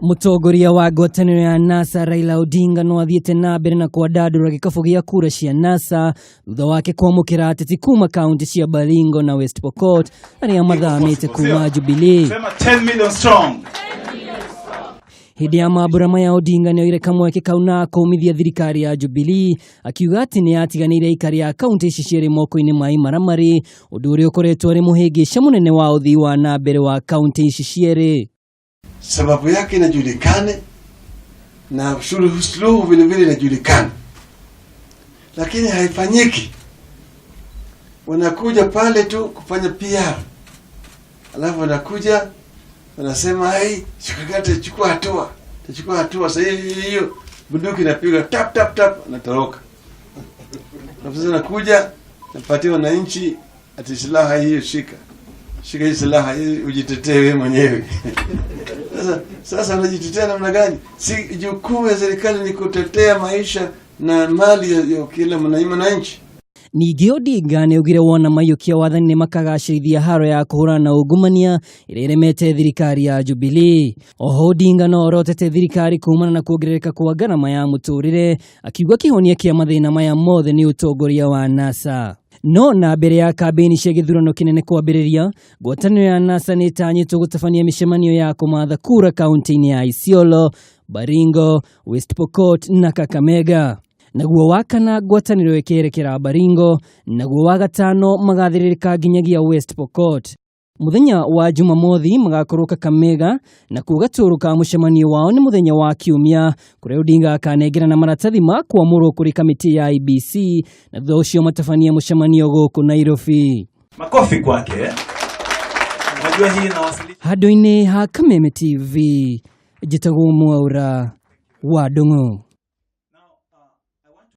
Mutongoria wa ngwataniro ya NASA Raila Odinga no athiete na mbere na kwadadura gikabu gia kura cia NASA thutha wake kwamukira ateti kuuma kaunti cia Baringo na West Pokot aria mathamite kuuma Jubilee. 10 million strong. Hĩndĩ ya mambura maya Odinga niaugire kamweke kau na kũmithia thirikari ya Jubilee akiuga atĩ nĩ atiganĩire aikari a kaunti ici cierĩ moko-inĩ ma imaramari ũndũ ũrĩa ũkoretwo arĩ mũhĩngĩca mũnene wa ũthii wa na mbere wa kaunti ici cierĩ. Sababu yake inajulikane na suluhu vile vile inajulikana, lakini haifanyiki. Wanakuja pale tu kufanya PR, alafu wanakuja wanasema hai chukua hatua sasa hiyo bunduki inapiga tap tap tap anatoroka. Afisa anakuja napatia wananchi ati silaha hiyo shika hii silaha hii ujitetee wewe mwenyewe. Sasa unajitetea namna gani? Si jukumu ya serikali ni kutetea maisha na mali ya kila mwananchi. Ningĩ Odinga niaugire wona maiyũkia wathani nĩ makagacĩrithia haro ya kũhũrana na ungumania ĩrĩa ĩremete thirikari ya Jubilee. Oho Odinga no orotete thirikari kuumana na kuongerereka kwa ngarama ya mũtũrĩre akiuga kihonia kĩa mathĩna maya mothe nĩ ũtongoria wa NASA. No na mbere ya kambeni cia gĩthurano kĩnene kwambĩrĩria, ngwatanĩro ya NASA nĩ ĩtanyĩtwo gũtabania mĩcemanio ya kũmatha kura kaunti-ini ya Isiolo, Baringo, West Pokot na Kakamega. Naguo wakana ngwatanĩro ĩkerekera Baringo, naguo wa gatano magathĩrĩrĩka nginyagia West Pokot. Muthenya wa Jumamothi magakorwo Kakamega na kugatũrũka mũcemanio wao nĩ muthenya wa Kiumia kũrĩa Odinga akanengerana maratathi ma kwamũrwo kũrĩ kamĩtĩ ya IEBC na thutha ũcio matabania mũcemanio gũkũ Nairobi. Makofi kwake. Unajua hii inawasilisha handũ-inĩ ha Kameme TV njĩtagwo Mwaura wa Ndung'u.